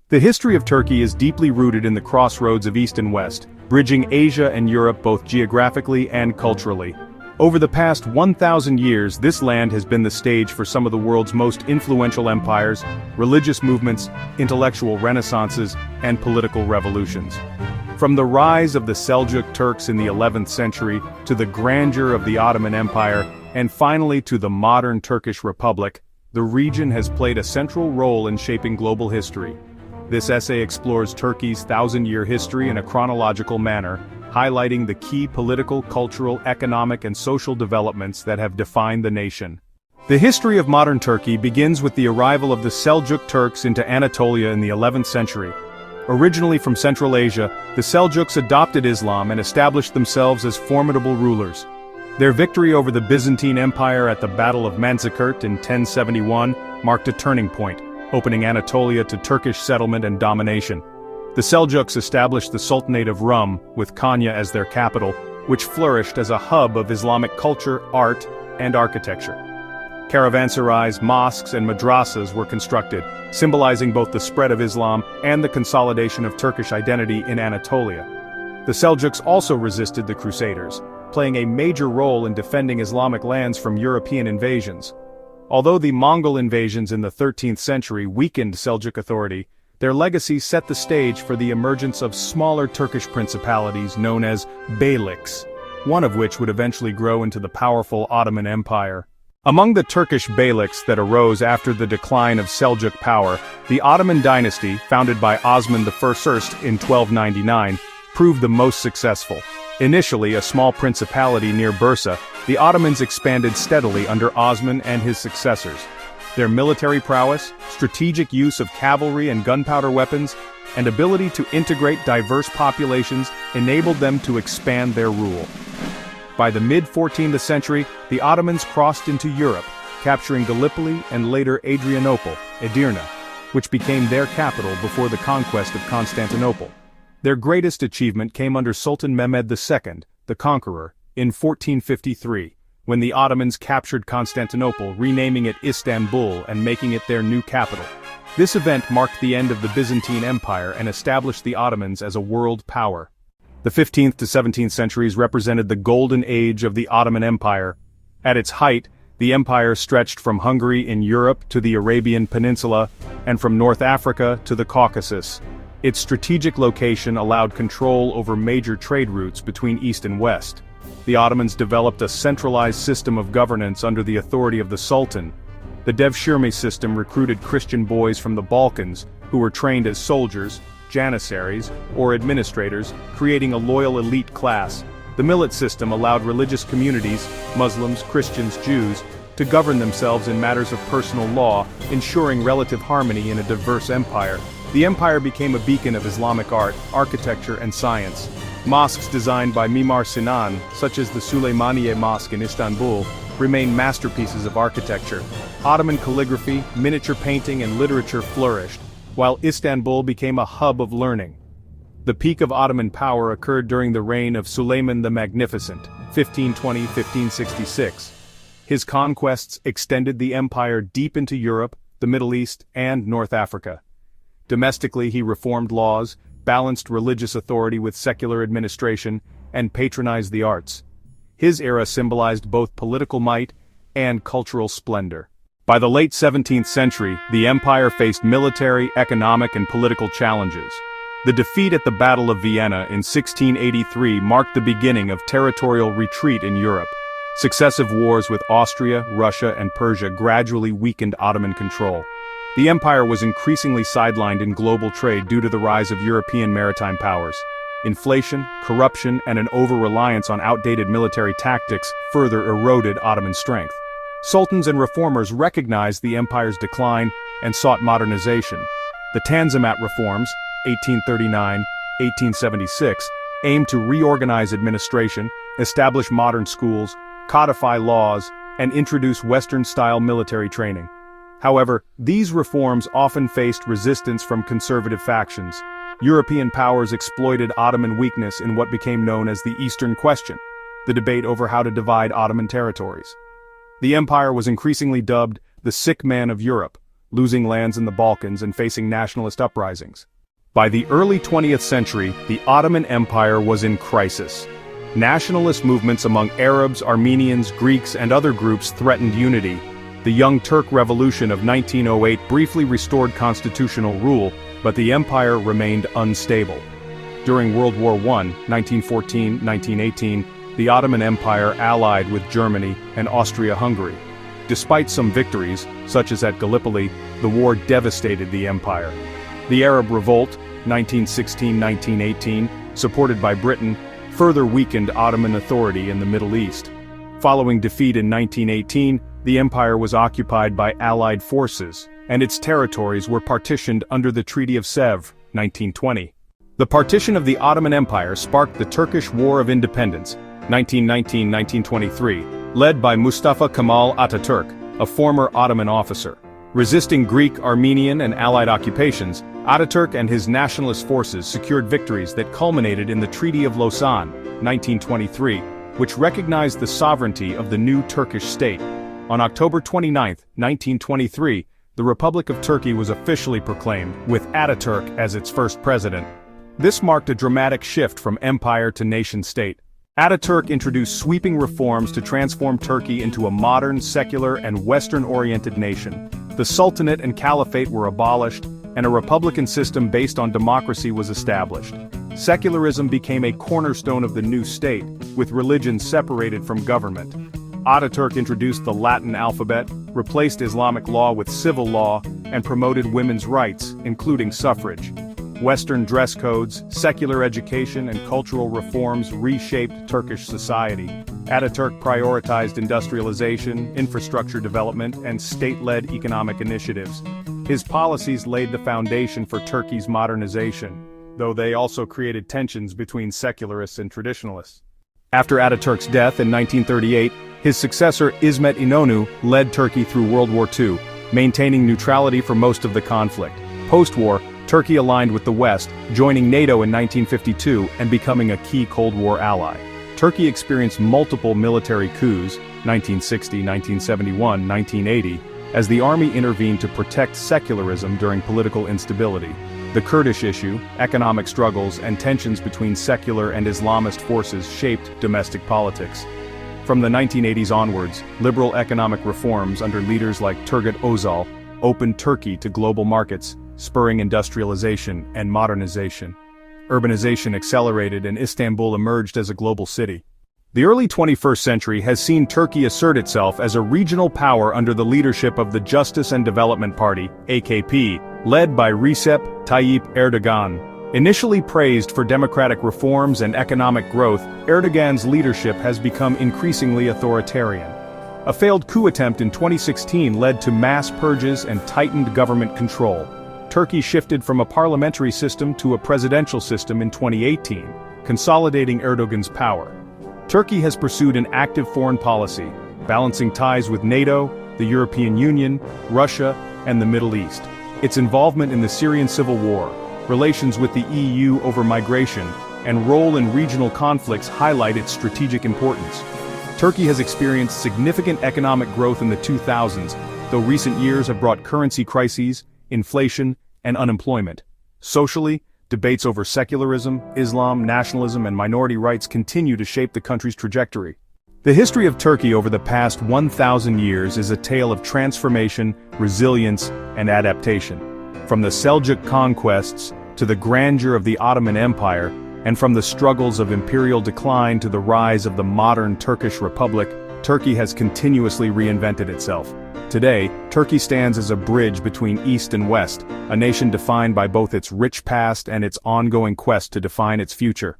The history of Turkey is deeply rooted in the crossroads of East and West, bridging Asia and Europe both geographically and culturally. Over the past 1,000 years, this land has been the stage for some of the world's most influential empires, religious movements, intellectual renaissances, and political revolutions. From the rise of the Seljuk Turks in the 11th century, to the grandeur of the Ottoman Empire, and finally to the modern Turkish Republic, the region has played a central role in shaping global history. This essay explores Turkey's thousand-year history in a chronological manner, highlighting the key political, cultural, economic, and social developments that have defined the nation. The history of modern Turkey begins with the arrival of the Seljuk Turks into Anatolia in the 11th century. Originally from Central Asia, the Seljuks adopted Islam and established themselves as formidable rulers. Their victory over the Byzantine Empire at the Battle of Manzikert in 1071 marked a turning point, opening Anatolia to Turkish settlement and domination. The Seljuks established the Sultanate of Rum, with Konya as their capital, which flourished as a hub of Islamic culture, art, and architecture. Caravanserais, mosques, and madrasas were constructed, symbolizing both the spread of Islam and the consolidation of Turkish identity in Anatolia. The Seljuks also resisted the Crusaders, playing a major role in defending Islamic lands from European invasions. Although the Mongol invasions in the 13th century weakened Seljuk authority, their legacy set the stage for the emergence of smaller Turkish principalities known as beyliks, one of which would eventually grow into the powerful Ottoman Empire. Among the Turkish beyliks that arose after the decline of Seljuk power, the Ottoman dynasty, founded by Osman I in 1299, proved the most successful. Initially a small principality near Bursa, the Ottomans expanded steadily under Osman and his successors. Their military prowess, strategic use of cavalry and gunpowder weapons, and ability to integrate diverse populations enabled them to expand their rule. By the mid-14th century, the Ottomans crossed into Europe, capturing Gallipoli and later Adrianople, Edirne, which became their capital before the conquest of Constantinople. Their greatest achievement came under Sultan Mehmed II, the Conqueror, in 1453, when the Ottomans captured Constantinople, renaming it Istanbul and making it their new capital. This event marked the end of the Byzantine Empire and established the Ottomans as a world power. The 15th to 17th centuries represented the golden age of the Ottoman Empire. At its height, the empire stretched from Hungary in Europe to the Arabian Peninsula, and from North Africa to the Caucasus. Its strategic location allowed control over major trade routes between East and West. The Ottomans developed a centralized system of governance under the authority of the Sultan. The devshirme system recruited Christian boys from the Balkans, who were trained as soldiers, janissaries, or administrators, creating a loyal elite class. The millet system allowed religious communities, Muslims, Christians, Jews, to govern themselves in matters of personal law, ensuring relative harmony in a diverse empire. The empire became a beacon of Islamic art, architecture, and science. Mosques designed by Mimar Sinan, such as the Süleymaniye Mosque in Istanbul, remain masterpieces of architecture. Ottoman calligraphy, miniature painting, and literature flourished, while Istanbul became a hub of learning. The peak of Ottoman power occurred during the reign of Suleiman the Magnificent, 1520–1566. His conquests extended the empire deep into Europe, the Middle East, and North Africa. Domestically, he reformed laws, balanced religious authority with secular administration, and patronized the arts. His era symbolized both political might and cultural splendor. By the late 17th century, the empire faced military, economic, and political challenges. The defeat at the Battle of Vienna in 1683 marked the beginning of territorial retreat in Europe. Successive wars with Austria, Russia, and Persia gradually weakened Ottoman control. The empire was increasingly sidelined in global trade due to the rise of European maritime powers. Inflation, corruption, and an over-reliance on outdated military tactics further eroded Ottoman strength. Sultans and reformers recognized the empire's decline and sought modernization. The Tanzimat reforms, 1839–1876, aimed to reorganize administration, establish modern schools, codify laws, and introduce Western-style military training. However, these reforms often faced resistance from conservative factions. European powers exploited Ottoman weakness in what became known as the Eastern Question, the debate over how to divide Ottoman territories. The empire was increasingly dubbed the sick man of Europe, losing lands in the Balkans and facing nationalist uprisings. By the early 20th century, the Ottoman Empire was in crisis. Nationalist movements among Arabs, Armenians, Greeks, and other groups threatened unity. The Young Turk Revolution of 1908 briefly restored constitutional rule, but the empire remained unstable. During World War I, 1914-1918, the Ottoman Empire allied with Germany and Austria-Hungary. Despite some victories, such as at Gallipoli, the war devastated the empire. The Arab Revolt, 1916-1918, supported by Britain, further weakened Ottoman authority in the Middle East. Following defeat in 1918, the empire was occupied by Allied forces, and its territories were partitioned under the Treaty of Sèvres, 1920. The partition of the Ottoman Empire sparked the Turkish War of Independence, 1919-1923, led by Mustafa Kemal Atatürk, a former Ottoman officer. Resisting Greek, Armenian, and Allied occupations, Atatürk and his nationalist forces secured victories that culminated in the Treaty of Lausanne, 1923, which recognized the sovereignty of the new Turkish state. On October 29, 1923, the Republic of Turkey was officially proclaimed, with Atatürk as its first president. This marked a dramatic shift from empire to nation-state. Atatürk introduced sweeping reforms to transform Turkey into a modern, secular, and Western-oriented nation. The Sultanate and Caliphate were abolished, and a republican system based on democracy was established. Secularism became a cornerstone of the new state, with religion separated from government. Atatürk introduced the Latin alphabet, replaced Islamic law with civil law, and promoted women's rights, including suffrage. Western dress codes, secular education, and cultural reforms reshaped Turkish society. Atatürk prioritized industrialization, infrastructure development, and state-led economic initiatives. His policies laid the foundation for Turkey's modernization, though they also created tensions between secularists and traditionalists. After Atatürk's death in 1938, his successor İsmet İnönü led Turkey through World War II, maintaining neutrality for most of the conflict. Post-war, Turkey aligned with the West, joining NATO in 1952 and becoming a key Cold War ally. Turkey experienced multiple military coups, 1960, 1971, 1980, as the army intervened to protect secularism during political instability. The Kurdish issue, economic struggles, and tensions between secular and Islamist forces shaped domestic politics. From the 1980s onwards, liberal economic reforms under leaders like Turgut Özal opened Turkey to global markets, spurring industrialization and modernization. Urbanization accelerated and Istanbul emerged as a global city. The early 21st century has seen Turkey assert itself as a regional power under the leadership of the Justice and Development Party, AKP, led by Recep Tayyip Erdogan. Initially praised for democratic reforms and economic growth, Erdogan's leadership has become increasingly authoritarian. A failed coup attempt in 2016 led to mass purges and tightened government control. Turkey shifted from a parliamentary system to a presidential system in 2018, consolidating Erdogan's power. Turkey has pursued an active foreign policy, balancing ties with NATO, the European Union, Russia, and the Middle East. Its involvement in the Syrian civil war, relations with the EU over migration, and role in regional conflicts highlight its strategic importance. Turkey has experienced significant economic growth in the 2000s, though recent years have brought currency crises, inflation, and unemployment. Socially, debates over secularism, Islam, nationalism, and minority rights continue to shape the country's trajectory. The history of Turkey over the past 1,000 years is a tale of transformation, resilience, and adaptation. From the Seljuk conquests to the grandeur of the Ottoman Empire, and from the struggles of imperial decline to the rise of the modern Turkish Republic, Turkey has continuously reinvented itself. Today, Turkey stands as a bridge between East and West, a nation defined by both its rich past and its ongoing quest to define its future.